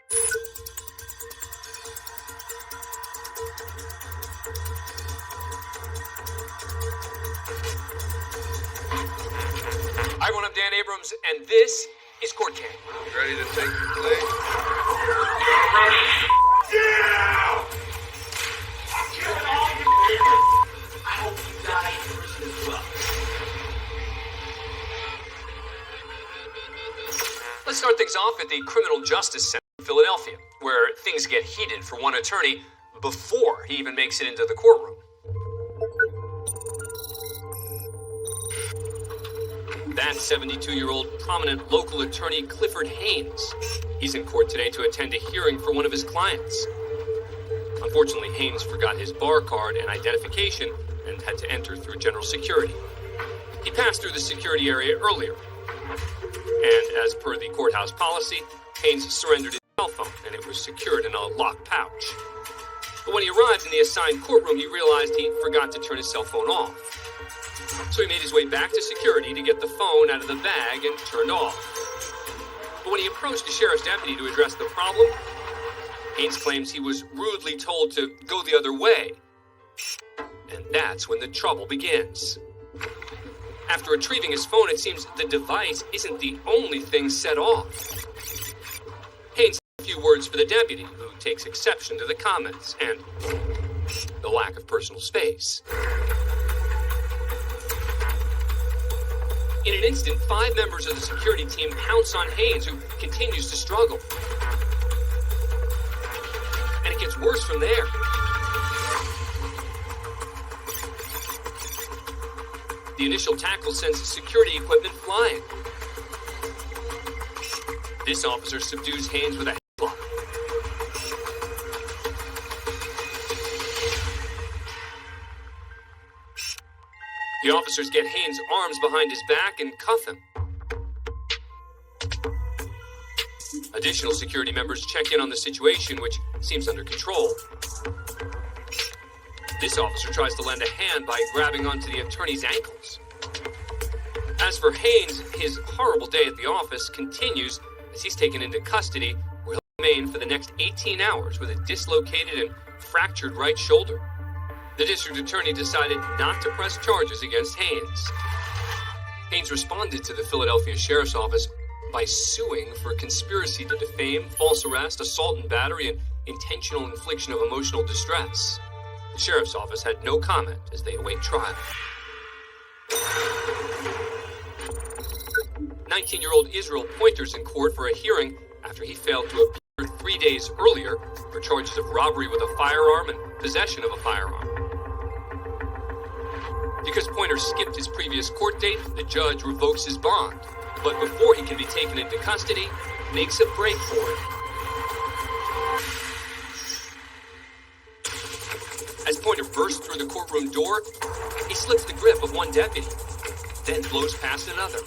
Hi, everyone, I'm Dan Abrams, and this is Court Game. Ready to take your place? Yeah! Kill all you. I hope you die in prison as well. Let's start things off at the Criminal Justice Center in Philadelphia, where things get heated for one attorney before he even makes it into the courtroom. That's 72-year-old prominent local attorney Clifford Haynes. He's in court today to attend a hearing for one of his clients. Unfortunately, Haynes forgot his bar card and identification and had to enter through general security. He passed through the security area earlier. And as per the courthouse policy, Haynes surrendered his cell phone and it was secured in a locked pouch. But when he arrived in the assigned courtroom, he realized he forgot to turn his cell phone off. So he made his way back to security to get the phone out of the bag and turned off. But when he approached the sheriff's deputy to address the problem, Haynes claims he was rudely told to go the other way. And that's when the trouble begins. After retrieving his phone, it seems the device isn't the only thing set off. Haynes has a few words for the deputy, who takes exception to the comments and the lack of personal space. In an instant, 5 members of the security team pounce on Haynes, who continues to struggle. And it gets worse from there. The initial tackle sends security equipment flying. This officer subdues Haynes with a headlock. The officers get Haynes' arms behind his back and cuff him. Additional security members check in on the situation, which seems under control. This officer tries to lend a hand by grabbing onto the attorney's ankles. As for Haynes, his horrible day at the office continues as he's taken into custody, where he'll remain for the next 18 hours with a dislocated and fractured right shoulder. The district attorney decided not to press charges against Haynes. Haynes responded to the Philadelphia Sheriff's Office by suing for conspiracy to defame, false arrest, assault and battery, and intentional infliction of emotional distress. The Sheriff's Office had no comment as they await trial. 19-year-old Israel Pointer's in court for a hearing after he failed to appear 3 days earlier for charges of robbery with a firearm and possession of a firearm. Because Pointer skipped his previous court date, the judge revokes his bond. But before he can be taken into custody, makes a break for it. As Pointer bursts through the courtroom door, he slips the grip of one deputy, then blows past another.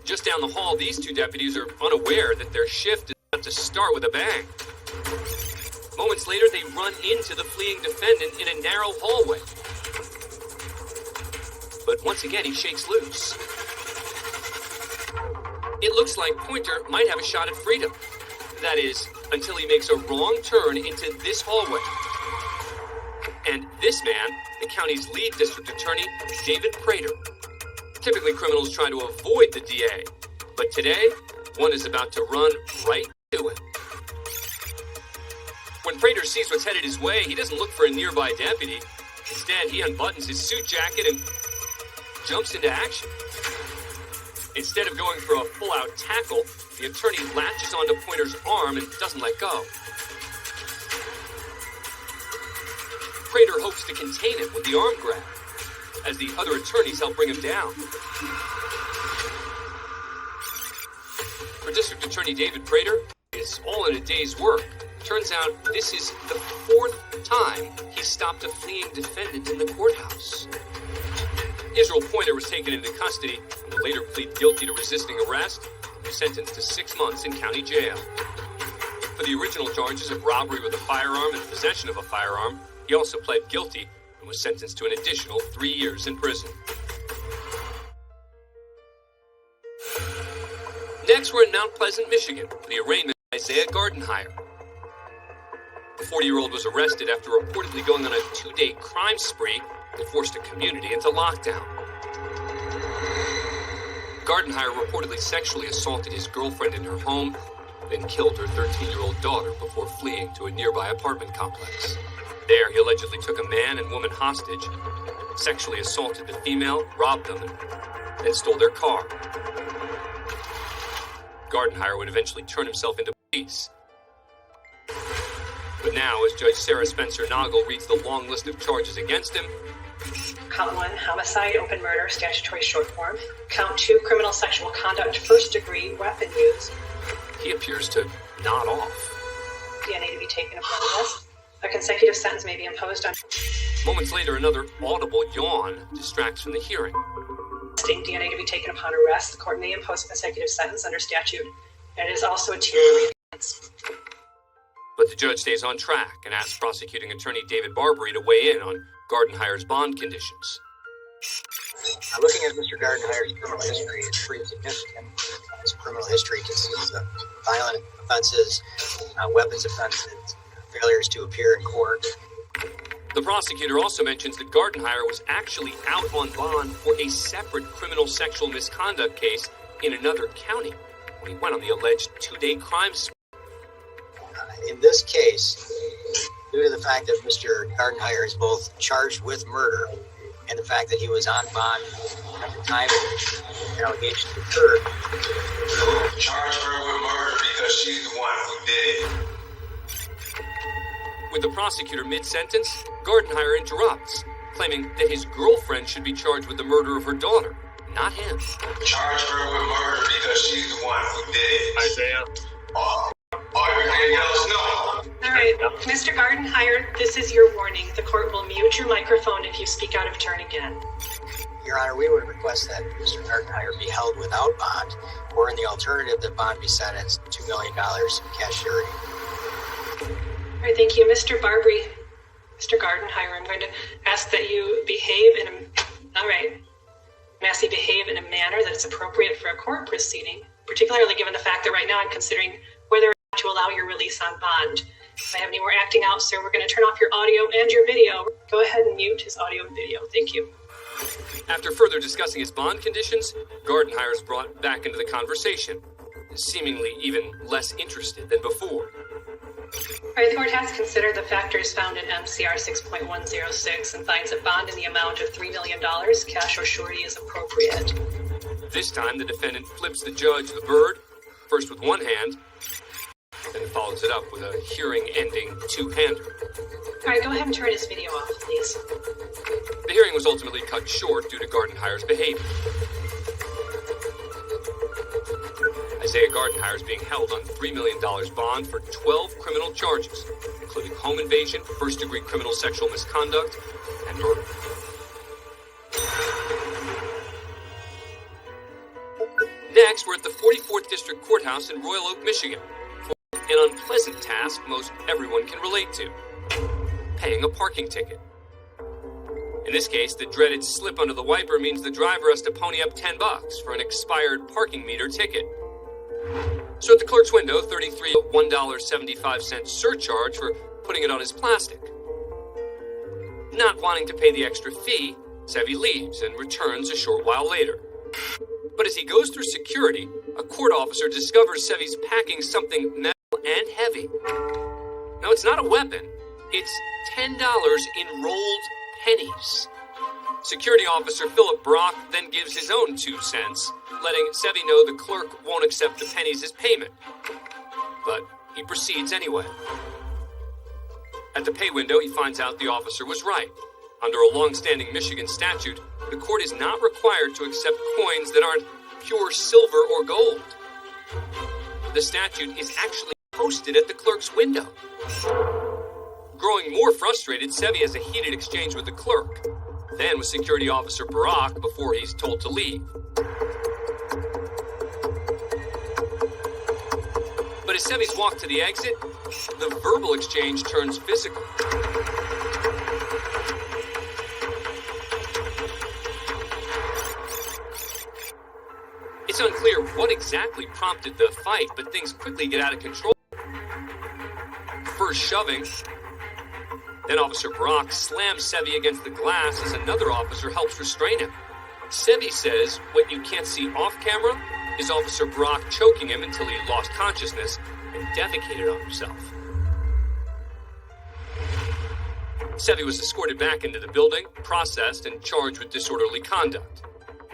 Just down the hall, these 2 deputies are unaware that their shift is about to start with a bang. Moments later, they run into the fleeing defendant in a narrow hallway. But once again, he shakes loose. It looks like Pointer might have a shot at freedom. That is, until he makes a wrong turn into this hallway. And this man, the county's lead district attorney, David Prater. Typically, criminals try to avoid the DA, but today, one is about to run right to him. When Prater sees what's headed his way, he doesn't look for a nearby deputy. Instead, he unbuttons his suit jacket and jumps into action. Instead of going for a full-out tackle, the attorney latches onto Pointer's arm and doesn't let go. Prater hopes to contain him with the arm grab, as the other attorneys help bring him down. For District Attorney David Prater, it's all in a day's work. Turns out this is the 4th time he stopped a fleeing defendant in the courthouse. Israel Pointer was taken into custody and will later plead guilty to resisting arrest and was sentenced to 6 months in county jail. For the original charges of robbery with a firearm and possession of a firearm, he also pled guilty and was sentenced to an additional 3 years in prison. Next, we're in Mount Pleasant, Michigan, for the arraignment by Isaiah Gardenhire. The 40-year-old was arrested after reportedly going on a 2-day crime spree that forced a community into lockdown. Gardenhire reportedly sexually assaulted his girlfriend in her home, then killed her 13-year-old daughter before fleeing to a nearby apartment complex. There, he allegedly took a man and woman hostage, sexually assaulted the female, robbed them, and then stole their car. Gardenhire would eventually turn himself into police. But now, as Judge Sarah Spencer Noggle reads the long list of charges against him, Count 1, homicide, open murder, statutory short form. Count 2, criminal sexual conduct, first degree, weapon use. he appears to nod off. DNA to be taken upon arrest. A consecutive sentence may be imposed on Moments later, another audible yawn distracts from the hearing. DNA to be taken upon arrest. The court may impose a consecutive sentence under statute, and it is also a tier 3 offense. But the judge stays on track and asks prosecuting attorney David Barbary to weigh in on Gardenhire's bond conditions. Looking at Mr. Gardenhire's criminal history, it's pretty significant. His criminal history consists of violent offenses, weapons offenses, failures to appear in court. The prosecutor also mentions that Gardenhire was actually out on bond for a separate criminal sexual misconduct case in another county when he went on the alleged 2-day crime spree. In this case, due to the fact that Mr. Gardenhire is both charged with murder and the fact that he was on bond at the time the allegations occurred. Charge her with murder because she's the one who did it. With the prosecutor mid-sentence, Gardenhire interrupts, claiming that his girlfriend should be charged with the murder of her daughter, not him. Charge her with murder because she's the one who did it. Isaiah? Everything else, no. All right, Mr. Gardenhire, this is your warning. The court will mute your microphone if you speak out of turn again. Your Honor, we would request that Mr. Gardenhire be held without bond, or in the alternative, that bond be set at $2 million cash surety. All right, thank you. Mr. Barbary, Mr. Gardenhire, I'm going to ask that you behave in a... All right. I'm asking you to behave in a manner that is appropriate for a court proceeding, particularly given the fact that right now I'm considering whether or not to allow your release on bond. If I have any more acting out, sir, we're going to turn off your audio and your video. Go ahead and mute his audio and video. Thank you. After further discussing his bond conditions, Gardenhire is brought back into the conversation, seemingly even less interested than before. All right, the court has considered the factors found in MCR 6.106 and finds that bond in the amount of $3 million, cash or surety, is appropriate. This time, the defendant flips the judge the bird, first with one hand, then follows it up with a hearing-ending two-hander. All right, go ahead and turn his video off, please. The hearing was ultimately cut short due to Gardenhire's behavior. Isaiah Gardenhire is being held on $3 million bond for 12 criminal charges, including home invasion, first-degree criminal sexual misconduct, and murder. Next, we're at the 44th District Courthouse in Royal Oak, Michigan, for an unpleasant task most everyone can relate to: paying a parking ticket. In this case, the dreaded slip under the wiper means the driver has to pony up $10 for an expired parking meter ticket. So at the clerk's window, 33 $1.75 surcharge for putting it on his plastic. Not wanting to pay the extra fee, Sevi leaves and returns a short while later. But as he goes through security, a court officer discovers Sevi's packing something metal and heavy. Now, it's not a weapon. It's $10 in rolled pennies. Security officer Philip Brock then gives his own 2 cents, letting Sevi know the clerk won't accept the pennies as payment. But he proceeds anyway. At the pay window, he finds out the officer was right. Under a long-standing Michigan statute, the court is not required to accept coins that aren't pure silver or gold. The statute is actually posted at the clerk's window. Growing more frustrated, Sevi has a heated exchange with the clerk, then with security officer Barack before he's told to leave. But as Sevi's walk to the exit, the verbal exchange turns physical. It's unclear what exactly prompted the fight, but things quickly get out of control First shoving. Then Officer Brock slams Sevi against the glass as another officer helps restrain him. Sevi says what you can't see off camera is Officer Brock choking him until he lost consciousness and defecated on himself. Sevi was escorted back into the building, processed, and charged with disorderly conduct.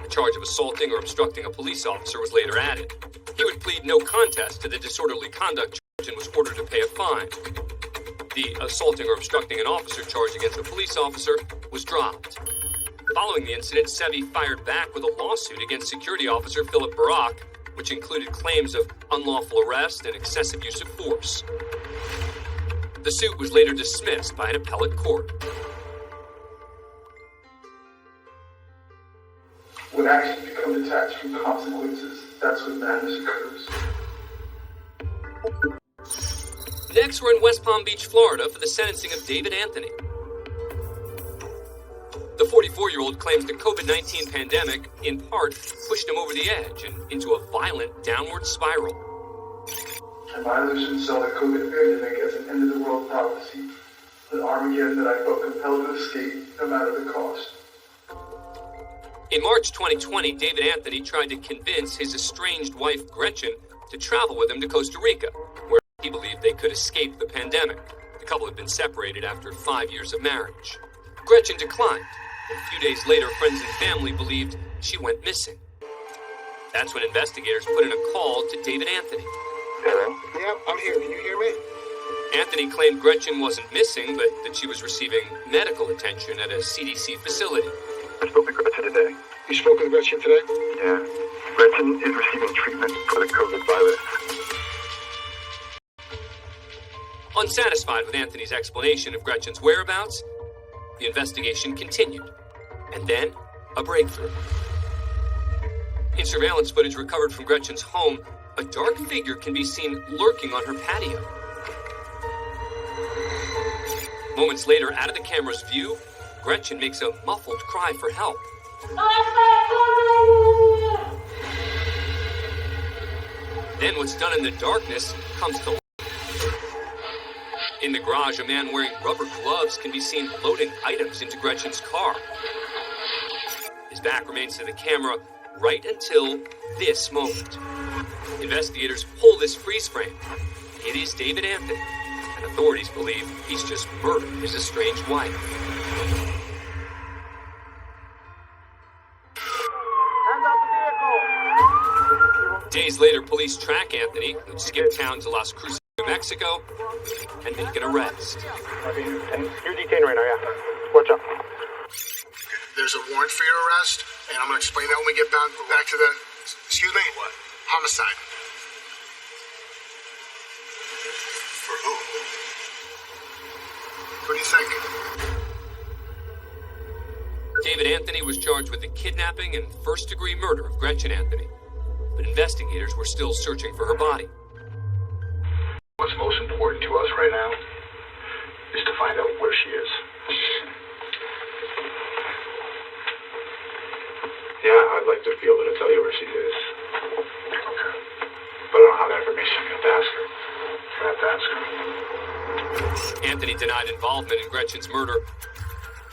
A charge of assaulting or obstructing a police officer was later added. He would plead no contest to the disorderly conduct charge and was ordered to pay a fine. The assaulting or obstructing an officer charge against a police officer was dropped. Following the incident, Sevi fired back with a lawsuit against security officer Philip Barak, which included claims of unlawful arrest and excessive use of force. The suit was later dismissed by an appellate court. When actions become detached from consequences, that's when madness occurs. Next, we're in West Palm Beach, Florida, for the sentencing of David Anthony. The 44-year-old claims the COVID-19 pandemic, in part, pushed him over the edge and into a violent downward spiral. And violation saw the COVID pandemic as an end-of-the-world prophecy, an Armageddon that I felt compelled to escape, no matter the cost. In March 2020, David Anthony tried to convince his estranged wife, Gretchen, to travel with him to Costa Rica, where he believed they could escape the pandemic. The couple had been separated after 5 years of marriage. Gretchen declined, and a few days later, friends and family believed she went missing. That's when investigators put in a call to David Anthony. Hello? Yep, I'm here. Can you hear me? Anthony claimed Gretchen wasn't missing, but that she was receiving medical attention at a CDC facility. I spoke to Gretchen today. You spoke with Gretchen today? Yeah. Gretchen is receiving treatment for the COVID virus. Unsatisfied with Anthony's explanation of Gretchen's whereabouts, the investigation continued. And then, a breakthrough. In surveillance footage recovered from Gretchen's home, a dark figure can be seen lurking on her patio. Moments later, out of the camera's view, Gretchen makes a muffled cry for help. Then what's done in the darkness comes to light. In the garage, a man wearing rubber gloves can be seen loading items into Gretchen's car. His back remains to the camera right until this moment. Investigators pull this freeze frame. It is David Anthony, and authorities believe he's just murdered his estranged wife. Days later, police track Anthony, who skipped town to Las Cruces, New Mexico, and make an arrest. And you're detained right now, yeah. Watch out. There's a warrant for your arrest, and I'm going to explain that when we get back to the... Excuse me? What? Homicide. For who? What do you think? David Anthony was charged with the kidnapping and first-degree murder of Gretchen Anthony, but investigators were still searching for her body. What's most important to us right now is to find out where she is. Yeah, I'd like to be able to tell you where she is. Okay. But I don't have that information. I'm going to ask her. I have to ask her. Anthony denied involvement in Gretchen's murder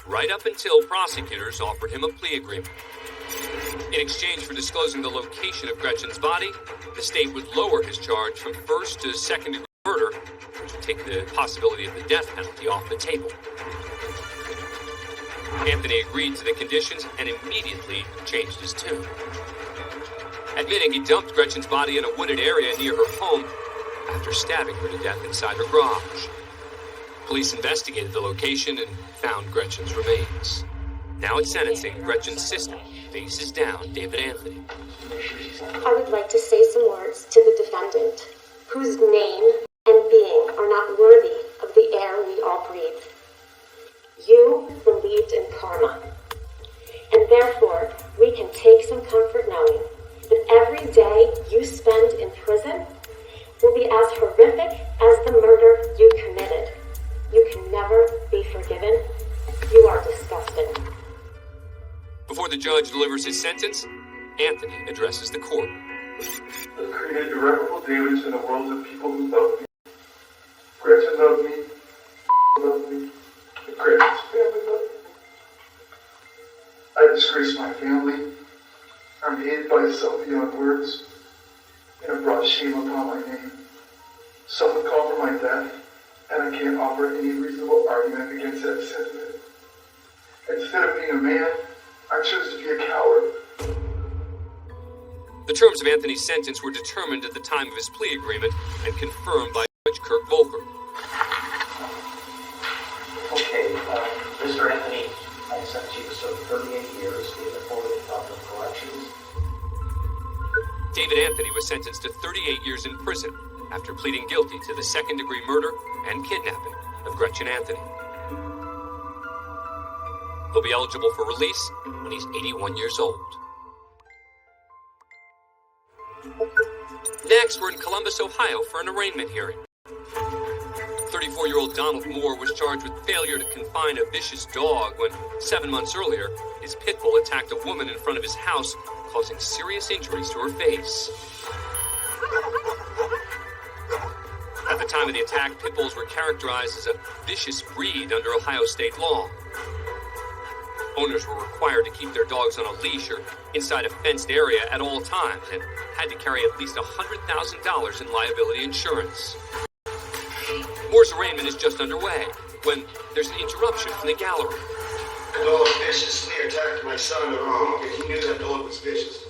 right up until prosecutors offered him a plea agreement. In exchange for disclosing the location of Gretchen's body, the state would lower his charge from first to second-degree murder, which would take the possibility of the death penalty off the table. Anthony agreed to the conditions and immediately changed his tune. Admitting he dumped Gretchen's body in a wooded area near her home after stabbing her to death inside her garage. Police investigated the location and found Gretchen's remains. Now at sentencing, Gretchen's sister faces down David Anthony. I would like to say some words to the defendant, whose name and being are not worthy of the air we all breathe. You believed in karma, and therefore we can take some comfort knowing that every day you spend in prison will be as horrific as the murder you committed. You can never be forgiven. You are disgusting. Before the judge delivers his sentence, Anthony addresses the court. I've created irreparable damage in the worlds of people who love me. Gretchen love me. Love me. The Kratos family loved me. I disgraced my family. I'm hated by some beyond words. And it brought shame upon my name. Someone called for my death, and I can't offer any reasonable argument against that sentiment. Instead of being a man, I chose to be a coward. The terms of Anthony's sentence were determined at the time of his plea agreement and confirmed by Judge Kirk Volker. Okay, Mr. Anthony, I sent you to serve 38 years in the Florida Department of Corrections. David Anthony was sentenced to 38 years in prison after pleading guilty to the second-degree murder and kidnapping of Gretchen Anthony. He'll be eligible for release when he's 81 years old. Next, we're in Columbus, Ohio for an arraignment hearing. 34-year-old Donald Moore was charged with failure to confine a vicious dog when, 7 months earlier, his pit bull attacked a woman in front of his house, causing serious injuries to her face. At the time of the attack, pit bulls were characterized as a vicious breed under Ohio state law. Owners were required to keep their dogs on a leash or inside a fenced area at all times and had to carry at least $100,000 in liability insurance. Moore's arraignment is just underway when there's an interruption from the gallery. The dog viciously attacked my son over the weekend. He knew that dog was vicious.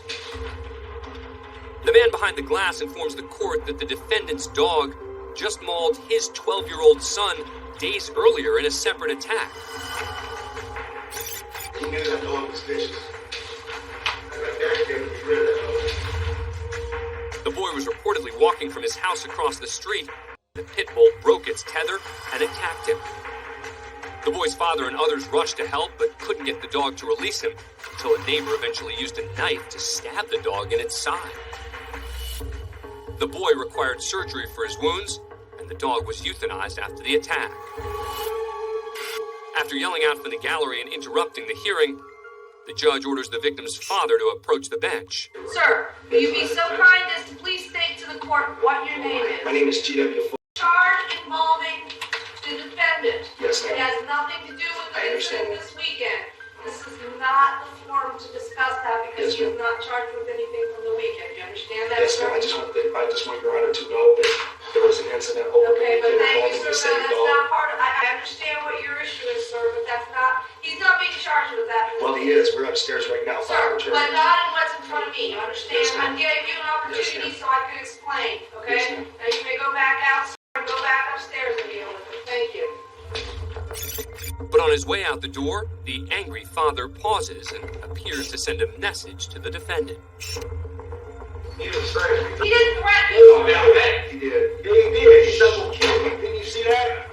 The man behind the glass informs the court that the defendant's dog just mauled his 12-year-old son days earlier in a separate attack. He knew that dog was vicious. I begged him to get rid of that dog. The boy was reportedly walking from his house across the street. The pit bull broke its tether and attacked him. The boy's father and others rushed to help, but couldn't get the dog to release him until a neighbor eventually used a knife to stab the dog in its side. The boy required surgery for his wounds, and the dog was euthanized after the attack. After yelling out from the gallery and interrupting the hearing, the judge orders the victim's father to approach the bench. Sir, will you be so kind as to please state to the court what your name is? My name is G.W. Charge involving the defendant. Yes, ma'am. It has nothing to do with the I understand. incident this weekend. This is not the forum to discuss that because Yes, he is ma'am. not charged with anything from the weekend. You understand that, Yes, sir? ma'am. I just want Your Honor to know that there was an incident over Okay, but thank you, involving sir. the same That's dog. not part of. I understand what your issue is, sir, but that's not. He's not being charged with that. Well, he is. We're upstairs right now. Sir, filing but charges. not in what's in front of me. You understand? Yes, ma'am. I'm giving you an opportunity Yes, so I can explain. Okay? Yes, ma'am. Now you may go back out and go back upstairs and deal with it. Thank you. But on his way out the door, the angry father pauses and appears to send a message to the defendant. He was threatening me. He didn't threaten you. Oh, man, man, he did. Yeah, he did. He double killed me. Didn't you see that?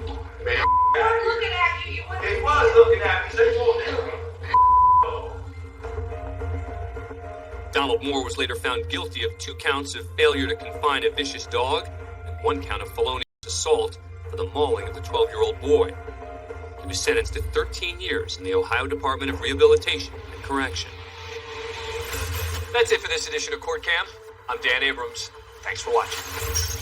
Man, He was looking at you. You wouldn't. he was looking at me. So he told him. Donald Moore was later found guilty of 2 counts of failure to confine a vicious dog and 1 count of felonious assault for the mauling of the 12-year-old boy. He was sentenced to 13 years in the Ohio Department of Rehabilitation and Correction. That's it for this edition of Court Cam. I'm Dan Abrams. Thanks for watching.